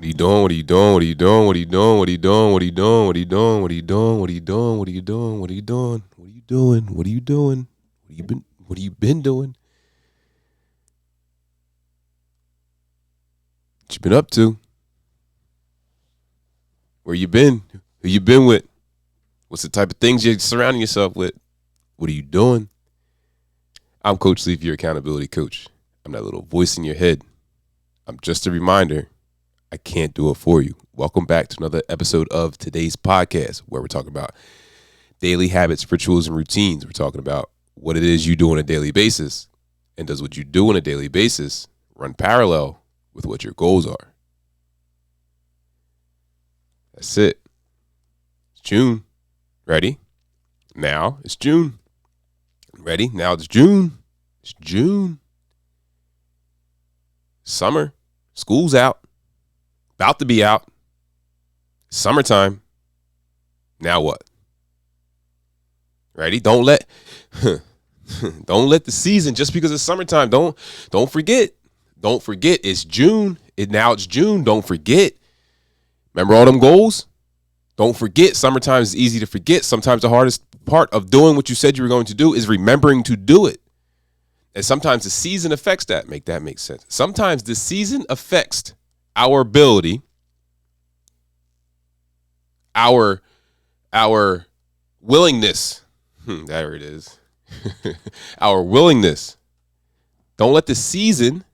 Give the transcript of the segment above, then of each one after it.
What are you doing? What are you doing? What are you doing? What are you doing? What are you doing? What are you doing? What are you doing? What are you doing? What are you doing? What are you doing? What are you doing? What are you doing? What are you doing? What have you been doing? What you been up to? Where you been? Who you been with? What's the type of things you're surrounding yourself with? What are you doing? I'm Coach Leaf, your accountability coach. I'm that little voice in your head. I'm just a reminder. I can't do it for you. Welcome back to another episode of today's podcast where we're talking about daily habits, rituals, and routines. We're talking about what it is you do on a daily basis, and does what you do on a daily basis run parallel with what your goals are? That's it. It's June. Ready? Now it's June. Ready? Now it's June. It's June. Summer. School's out. About to be out. Summertime. Now what? Ready? Don't let the season, just because it's summertime, don't forget. Don't forget it's June. Now it's June. Don't forget. Remember all them goals? Don't forget. Summertime is easy to forget. Sometimes the hardest part of doing what you said you were going to do is remembering to do it. And sometimes the season affects that. Make that make sense. Sometimes the season affects our ability, our willingness. There it is. Our willingness. Don't let the season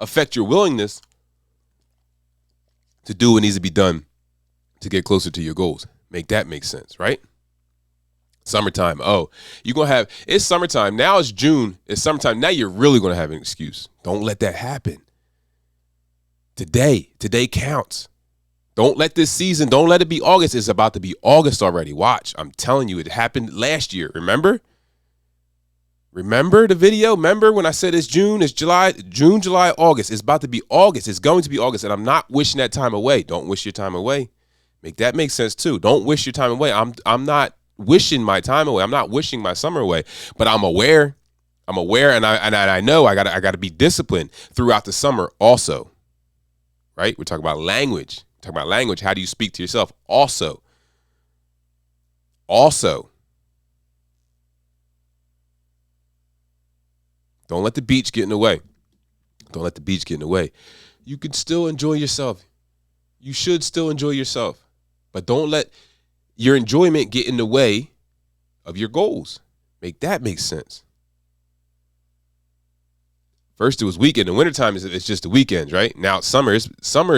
affect your willingness to do what needs to be done to get closer to your goals. Make that make sense, right? Summertime. Oh, it's summertime. Now it's June. It's summertime. Now you're really going to have an excuse. Don't let that happen. Today counts. Don't let it be August. It's about to be August already. Watch. I'm telling you, it happened last year. Remember? Remember the video? Remember when I said it's June, it's July, June, July, August. It's about to be August. It's going to be August, and I'm not wishing that time away. Don't wish your time away. Make that make sense too. Don't wish your time away. I'm not wishing my time away. I'm not wishing my summer away, but I'm aware. And I know I gotta be disciplined throughout the summer also. Right? We're talking about language. How do you speak to yourself? Also. Don't let the beach get in the way. You can still enjoy yourself. You should still enjoy yourself. But don't let your enjoyment get in the way of your goals. Make that make sense. First it was weekend. In the wintertime, it's just the weekends, right? Now summer is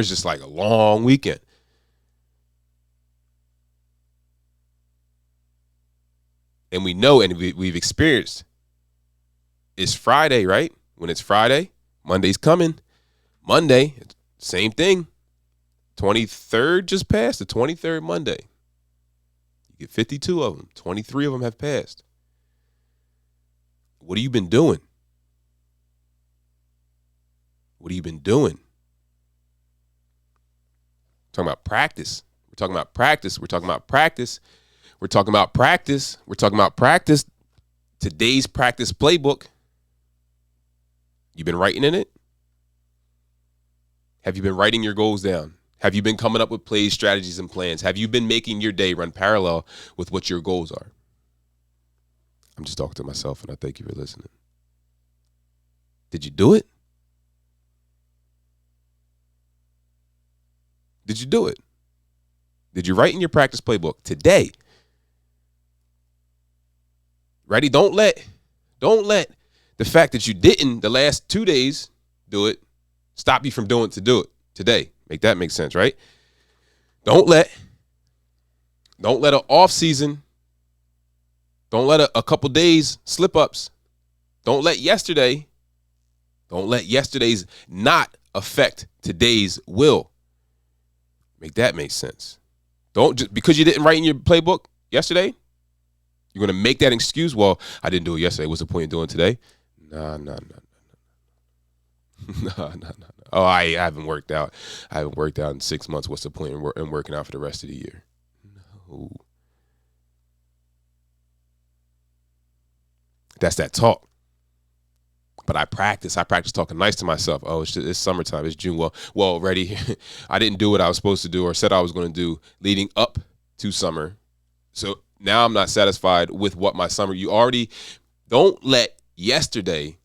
just like a long weekend. And we know, and we've experienced, it's Friday, right? When it's Friday, Monday's coming. Monday, same thing. 23rd just passed, the 23rd Monday. You get 52 of them. 23 of them have passed. What have you been doing? What have you been doing? We're talking about practice. We're talking about practice. Today's practice playbook. You been writing in it? Have you been writing your goals down? Have you been coming up with plays, strategies, and plans? Have you been making your day run parallel with what your goals are? I'm just talking to myself, and I thank you for listening. Did you do it? Did you do it? Did you write in your practice playbook today? Ready? Don't let the fact that you didn't the last 2 days do it stop you from do it today. Make that make sense, right? Don't let an off season, don't let a couple days slip ups, don't let yesterday's not affect today's will. Make that make sense. Don't just because you didn't write in your playbook yesterday, you're going to make that excuse. Well, I didn't do it yesterday. What's the point of doing it today? No. Oh, I haven't worked out. I haven't worked out in 6 months. What's the point in working out for the rest of the year? No. That's that talk. But I practice talking nice to myself. Oh, it's summertime. It's June. Well, already I didn't do what I was supposed to do or said I was going to do leading up to summer. So now I'm not satisfied with what my summer. You already don't let yesterday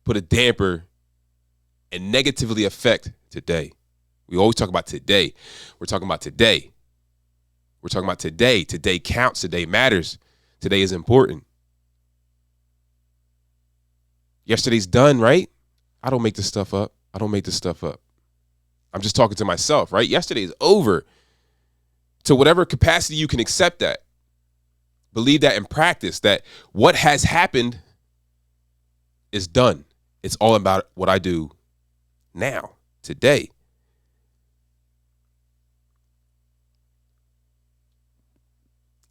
put a damper and negatively affect today. We always talk about today. We're talking about today. We're talking about today. Today counts. Today matters. Today is important. Yesterday's done, right? I don't make this stuff up. I'm just talking to myself, right? Yesterday is over. To whatever capacity you can accept that. Believe that and practice that what has happened is done. It's all about what I do now, today.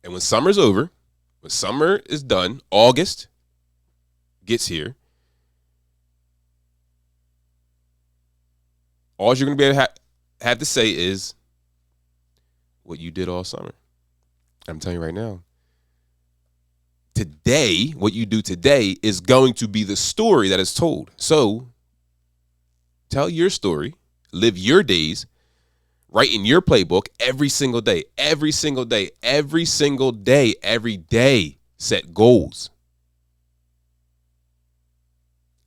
And when summer's over, when summer is done, August gets here, all you're going to be able to have to say is what you did all summer. I'm telling you right now. Today, what you do today is going to be the story that is told. So tell your story, live your days, write in your playbook every single day, every single day, every single day, every day. Set goals.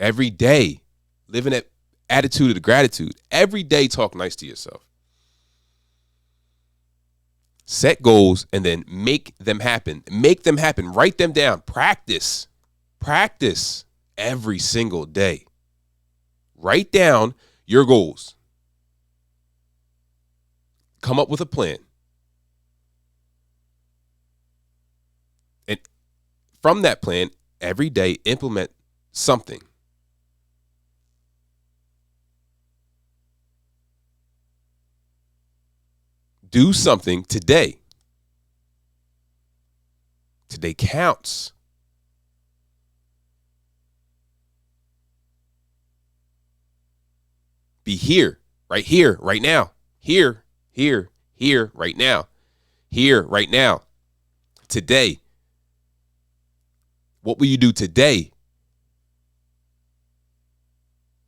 Every day, live in that attitude of gratitude. Every day, talk nice to yourself. Set goals and then make them happen. Make them happen. Write them down. Practice. Practice every single day. Write down your goals. Come up with a plan. And from that plan, every day, implement something. Do something today. Today counts. Be here, right now. Here, right now. Here, right now. Today. What will you do today?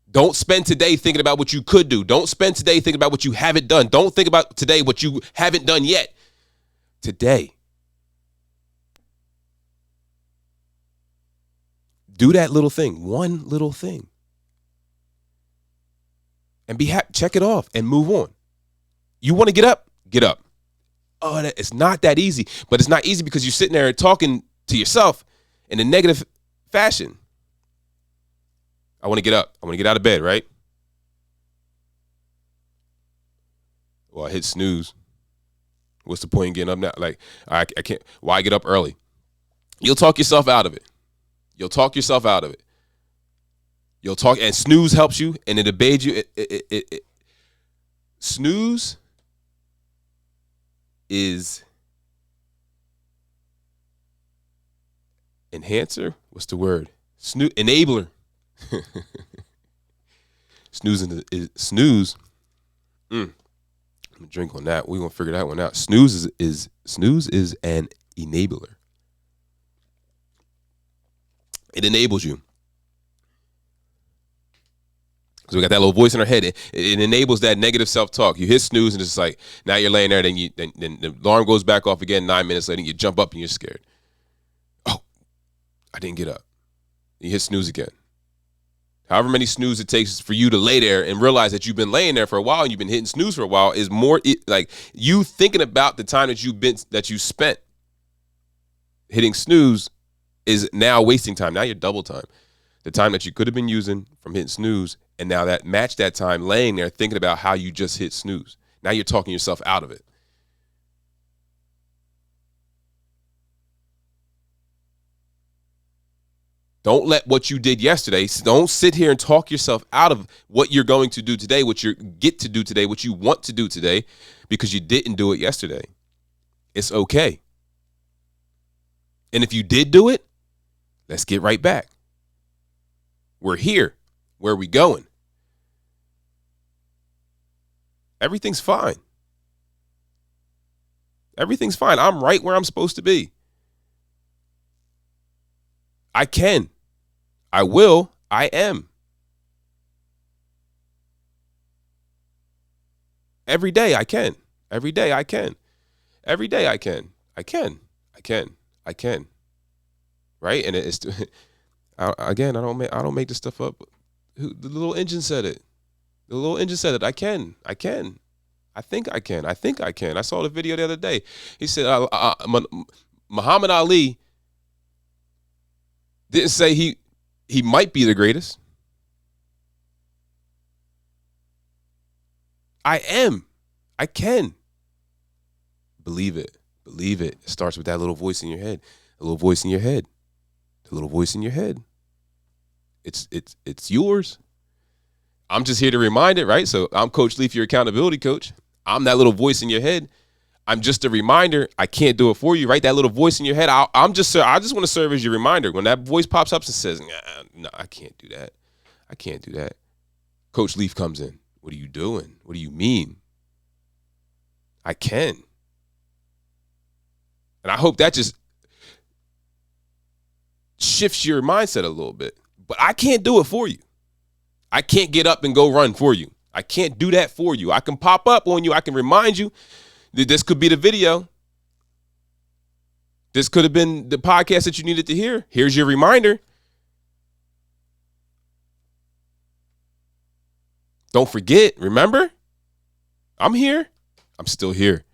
Don't spend today thinking about what you could do. Don't spend today thinking about what you haven't done. Don't think about today what you haven't done yet. Today. Do that little thing, one little thing. And be happy. Check it off and move on. You want to get up? Get up. Oh, it's not that easy. But it's not easy because you're sitting there talking to yourself in a negative fashion. I want to get up. I want to get out of bed, right? Well, I hit snooze. What's the point in getting up now? Like, I can't. Why get up early? You'll talk yourself out of it. You'll talk, and snooze helps you, and it obeys you. Snooze is enhancer. What's the word? Enabler. Snooze snooze. I'm gonna drink on that. We're gonna figure that one out. Snooze is an enabler. It enables you. So we got that little voice in our head. It enables that negative self-talk. You hit snooze and it's just like, now you're laying there, then the alarm goes back off again 9 minutes later, and you jump up and you're scared. Oh, I didn't get up. You hit snooze again. However many snooze it takes for you to lay there and realize that you've been laying there for a while and you've been hitting snooze for a while is more like you thinking about the time that you spent hitting snooze is now wasting time. Now you're double time. The time that you could have been using from hitting snooze, and now that match that time laying there thinking about how you just hit snooze. Now you're talking yourself out of it. Don't let what you did yesterday, don't sit here and talk yourself out of what you're going to do today, what you get to do today, what you want to do today, because you didn't do it yesterday. It's okay. And if you did do it, let's get right back. We're here. Where are we going? Everything's fine. Everything's fine. I'm right where I'm supposed to be. I can. I will. I am. Every day I can. Every day I can. Every day I can. I can. I can. I can. Right? And it's again, I don't make this stuff up. The little engine said it. The little engine said it. I can. I can. I think I can. I think I can. I saw the video the other day. He said Muhammad Ali didn't say he might be the greatest. I am. I can. Believe it. Believe it. It starts with that little voice in your head. A little voice in your head. The little voice in your head. It's yours. I'm just here to remind it, right? So I'm Coach Leaf, your accountability coach. I'm that little voice in your head. I'm just a reminder. I can't do it for you, right? That little voice in your head. I just want to serve as your reminder. When that voice pops up and says, no, I can't do that. I can't do that. Coach Leaf comes in. What are you doing? What do you mean? I can. And I hope that just shifts your mindset a little bit. But I can't do it for you. I can't get up and go run for you. I can't do that for you. I can pop up on you. I can remind you that this could be the video. This could have been the podcast that you needed to hear. Here's your reminder. Don't forget, remember? I'm here. I'm still here.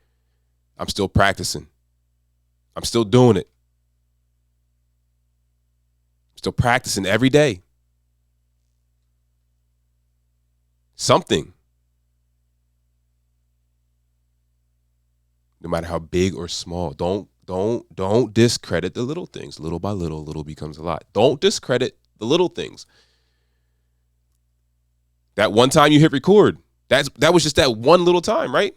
I'm still practicing. I'm still doing it. Still practicing every day. Something. No matter how big or small. Don't discredit the little things. Little by little, little becomes a lot. Don't discredit the little things. That one time you hit record, that was just that one little time, right?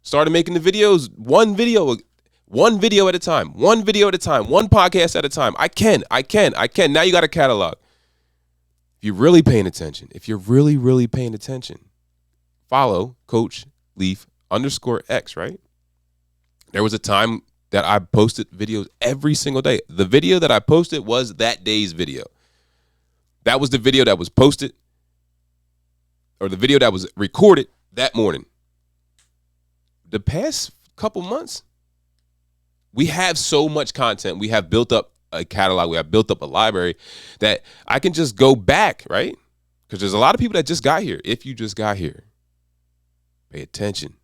Started making the videos, one video at a time, one podcast at a time. I can. Now you got a catalog. If you're really paying attention, really paying attention, follow Coach Leaf _X, right? There was a time that I posted videos every single day. The video that I posted was that day's video. That was the video that was posted, or the video that was recorded that morning. The past couple months, we have so much content. We have built up a catalog. We have built up a library that I can just go back, right? Because there's a lot of people that just got here. If you just got here, pay attention.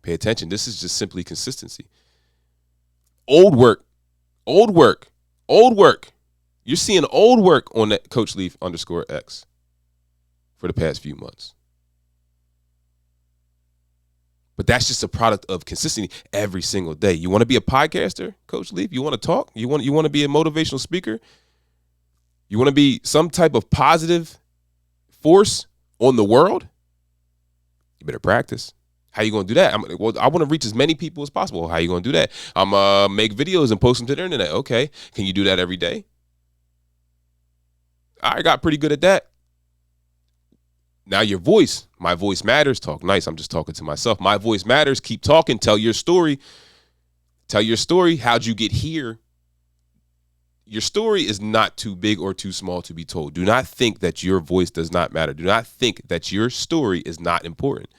Pay attention. This is just simply consistency. Old work. You're seeing old work on that Coach Leaf _X for the past few months. But that's just a product of consistency every single day. You want to be a podcaster, Coach Leaf? You want to talk? You want to be a motivational speaker? You want to be some type of positive force on the world? You better practice. How you going to do that? I want to reach as many people as possible. How you going to do that? I'm make videos and post them to the internet. Okay. Can you do that every day? I got pretty good at that. Now your voice, my voice matters. Talk nice. I'm just talking to myself. My voice matters. Keep talking. Tell your story. Tell your story. How'd you get here? Your story is not too big or too small to be told. Do not think that your voice does not matter. Do not think that your story is not important.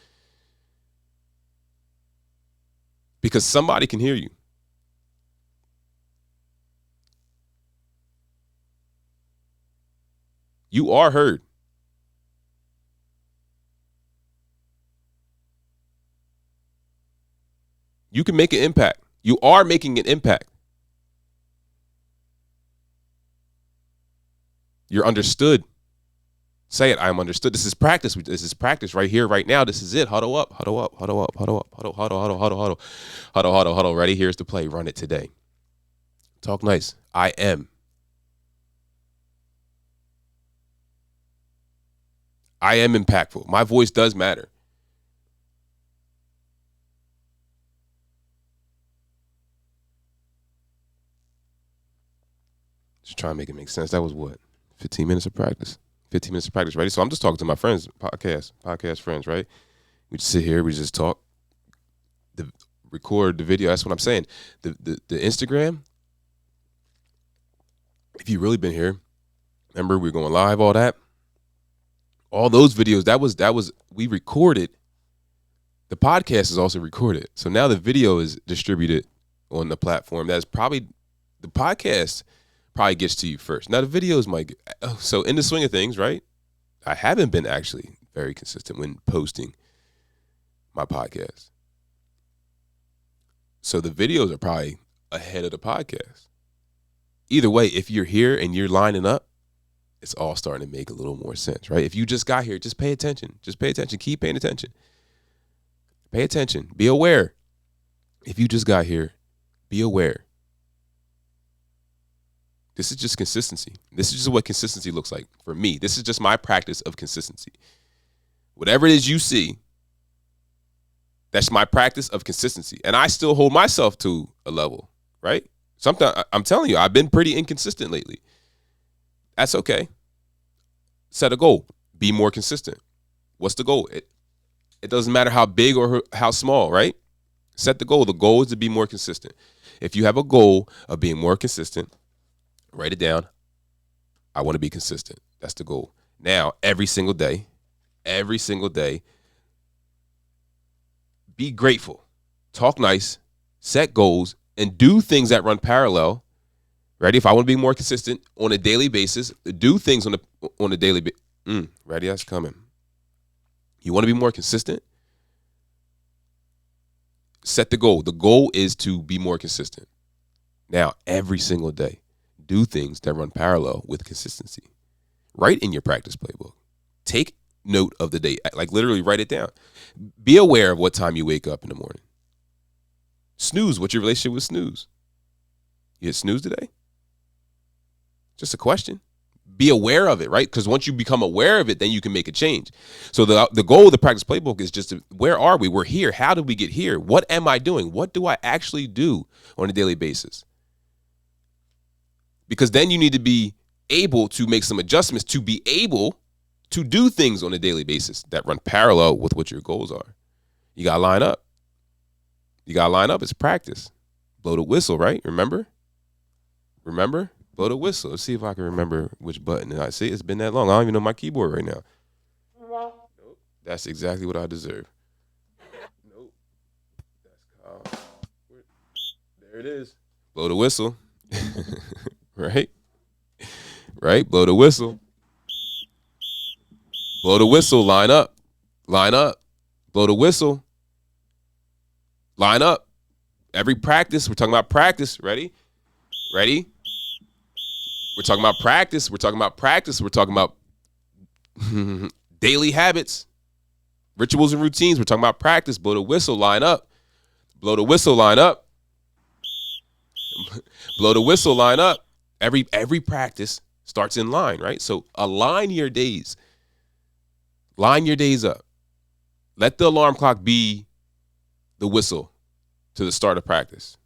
Because somebody can hear you. You are heard. You can make an impact. You are making an impact. You're understood. Say it. I am understood. This is practice. This is practice right here, right now. This is it. Huddle up. Huddle up. Huddle up. Huddle up. Huddle. Huddle. Huddle. Huddle. Huddle. Huddle. Huddle. Huddle. Ready? Here's the play. Run it today. Talk nice. I am. I am impactful. My voice does matter. Just trying to make it make sense. That was what? 15 minutes of practice. 15 minutes of practice, right? So I'm just talking to my friends, podcast friends, right? We just sit here, we just talk, record the video. That's what I'm saying. The Instagram, If you really been here, remember we're going live, all that. All those videos, that was we recorded. The podcast is also recorded. So now the video is distributed on the platform. That's probably the podcast probably gets to you first. Now the videos might get, so in the swing of things, right? I haven't been actually very consistent when posting my podcast. So the videos are probably ahead of the podcast. Either way, if you're here and you're lining up, it's all starting to make a little more sense, right? If you just got here, just pay attention. Just pay attention. Keep paying attention. Pay attention. Be aware. If you just got here, be aware. This is just consistency. This is just what consistency looks like for me. This is just my practice of consistency. Whatever it is you see, that's my practice of consistency. And I still hold myself to a level, right? Sometimes I'm telling you, I've been pretty inconsistent lately. That's okay. Set a goal. Be more consistent. What's the goal? It doesn't matter how big or how small, right? Set the goal. The goal is to be more consistent. If you have a goal of being more consistent, write it down. I want to be consistent. That's the goal. Now, every single day, be grateful. Talk nice. Set goals and do things that run parallel. Ready? If I want to be more consistent on a daily basis, do things on a daily basis. Ready? That's coming. You want to be more consistent? Set the goal. The goal is to be more consistent. Now, every single day, do things that run parallel with consistency. Write in your practice playbook. Take note of the day. Like literally write it down. Be aware of what time you wake up in the morning. Snooze. What's your relationship with snooze? You hit snooze today? Just a question. Be aware of it, right? Because once you become aware of it, then you can make a change. So the goal of the practice playbook is just where are we? We're here. How did we get here? What am I doing? What do I actually do on a daily basis? Because then you need to be able to make some adjustments to be able to do things on a daily basis that run parallel with what your goals are. You got to line up. It's practice. Blow the whistle, right? Remember? Blow the whistle. Let's see if I can remember which button. I see it's been that long. I don't even know my keyboard right now. Nope. That's exactly what I deserve. Nope. That's there it is. Blow the whistle. Right? Blow the whistle. Blow the whistle. Line up. Blow the whistle. Line up. Every practice. We're talking about practice. Ready? We're talking about practice. We're talking about daily habits, rituals and routines. We're talking about practice. Blow the whistle, line up. Blow the whistle, line up. Blow the whistle, line up. Every practice starts in line, right? So align your days. Line your days up. Let the alarm clock be the whistle to the start of practice.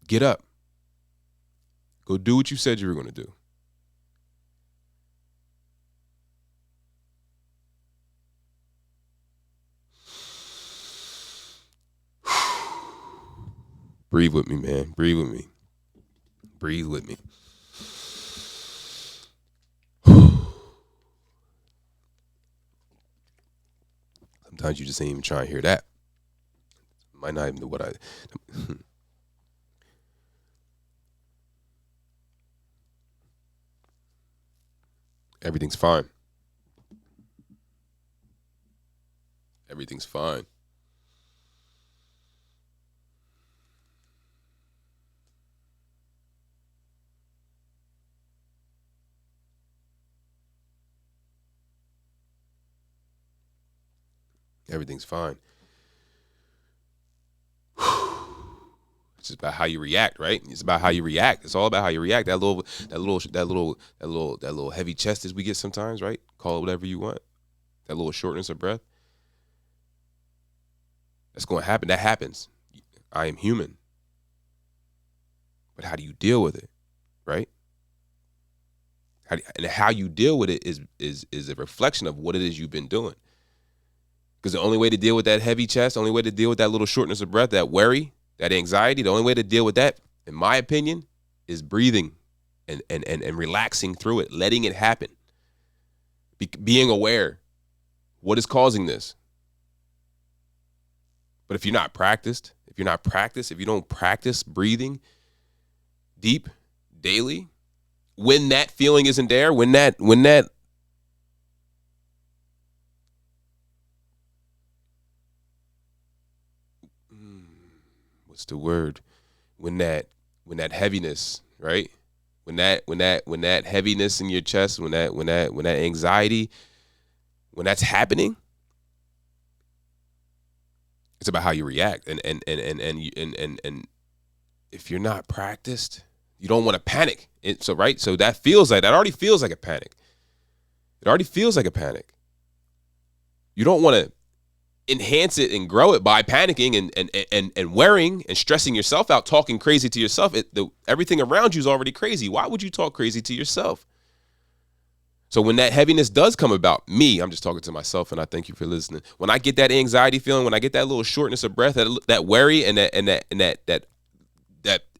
Get up. Go do what you said you were going to do. Breathe with me, man. Breathe with me. Sometimes you just ain't even trying to hear that. Might not even know what I... Everything's fine. Everything's fine. Everything's fine. It's just about how you react, right? It's about how you react. It's all about how you react. That little heavy chest as we get sometimes, right? Call it whatever you want. That little shortness of breath. That's going to happen. That happens. I am human. But how do you deal with it, right? How you deal with it is a reflection of what it is you've been doing. Because the only way to deal with that heavy chest, only way to deal with that little shortness of breath, that worry, That anxiety, the only way to deal with that, in my opinion, is breathing and relaxing through it, letting it happen. Being aware. What is causing this? But if you don't practice breathing deep daily, when that feeling isn't there, when that what's the word? When that heaviness, right? When that heaviness in your chest, when that anxiety, when that's happening, it's about how you react. And if you're not practiced, you don't want to panic. So that already feels like a panic. It already feels like a panic. You don't want to enhance it and grow it by panicking and worrying and stressing yourself out, talking crazy to yourself. Everything around you is already crazy. Why would you talk crazy to yourself? So when that heaviness does come about, I'm just talking to myself, and I thank you for listening. When I get that anxiety feeling, when I get that little shortness of breath, that worry and that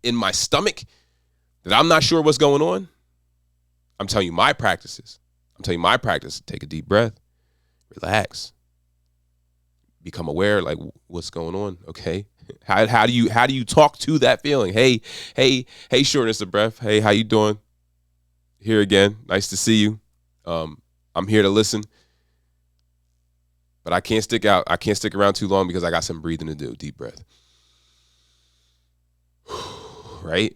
in my stomach, that I'm not sure what's going on, I'm telling you my practices. Take a deep breath, relax, become aware, like what's going on. Okay, how do you talk to that feeling? Hey, shortness of breath. Hey, how you doing? Here again. Nice to see you. I'm here to listen, but I can't stick around too long because I got some breathing to do. Deep breath. Right.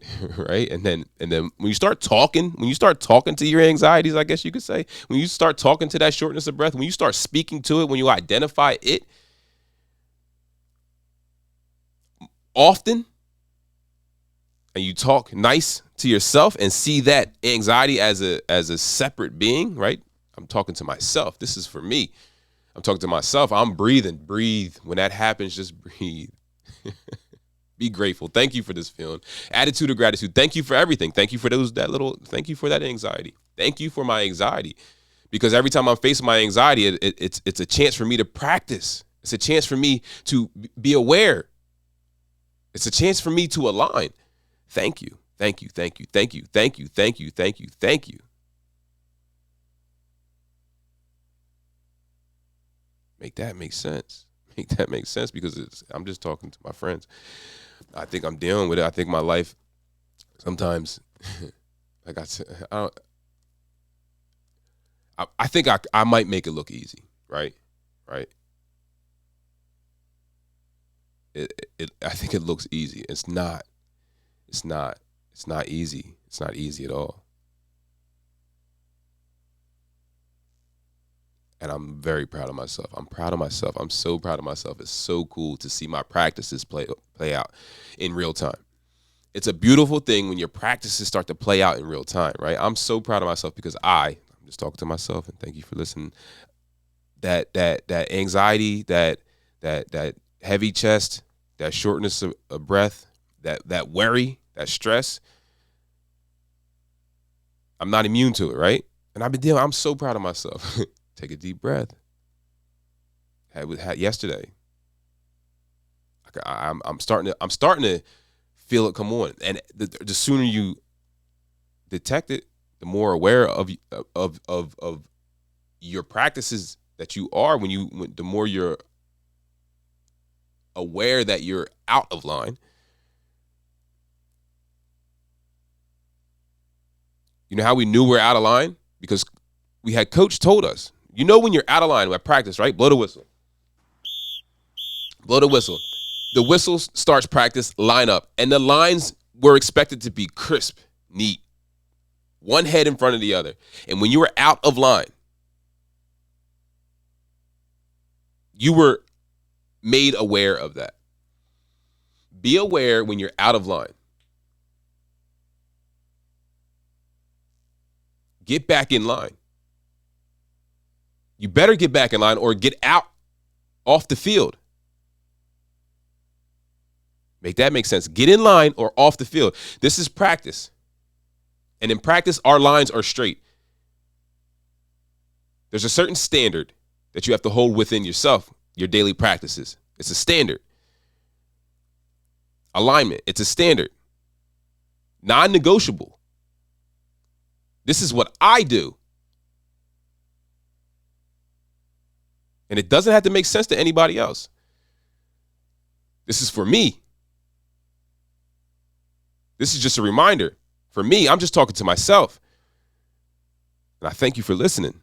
And then when you start talking to your anxieties, I guess you could say, when you start talking to that shortness of breath, when you start speaking to it, when you identify it often, and you talk nice to yourself and see that anxiety as a separate being, right? I'm talking to myself. This is for me. I'm talking to myself. I'm breathing. Breathe. When that happens, just breathe. Be grateful. Thank you for this feeling. Attitude of gratitude. Thank you for everything. Thank you for thank you for that anxiety. Thank you for my anxiety. Because every time I'm facing my anxiety, it's a chance for me to practice. It's a chance for me to be aware. It's a chance for me to align. Thank you. Thank you. Thank you. Thank you. Thank you. Thank you. Thank you. Thank you. Make that make sense. Make that make sense, because I'm just talking to my friends. I think I'm dealing with it. I think my life sometimes, like I said, I think I might make it look easy, right? Right. I think it looks easy. It's not. It's not easy. It's not easy at all. And I'm very proud of myself. I'm proud of myself. I'm so proud of myself. It's so cool to see my practices play out in real time. It's a beautiful thing when your practices start to play out in real time, right? I'm so proud of myself because I'm just talking to myself, and thank you for listening. That anxiety, that heavy chest, that shortness of breath, that worry, that stress, I'm not immune to it, right? And I'm so proud of myself. Take a deep breath. Had yesterday. I'm starting to feel it come on, and the sooner you detect it, the more aware of your practices that you are. The more you're aware that you're out of line. You know how we knew we're out of line? Because we had coach told us. You know when you're out of line at practice, right? Blow the whistle. Blow the whistle. The whistle starts practice, line up. And the lines were expected to be crisp, neat. One head in front of the other. And when you were out of line, you were made aware of that. Be aware when you're out of line. Get back in line. You better get back in line or get out off the field. Make that make sense. Get in line or off the field. This is practice. And in practice, our lines are straight. There's a certain standard that you have to hold within yourself, your daily practices. It's a standard. Alignment. It's a standard. Non-negotiable. This is what I do. And it doesn't have to make sense to anybody else. This is for me. This is just a reminder. For me, I'm just talking to myself. And I thank you for listening.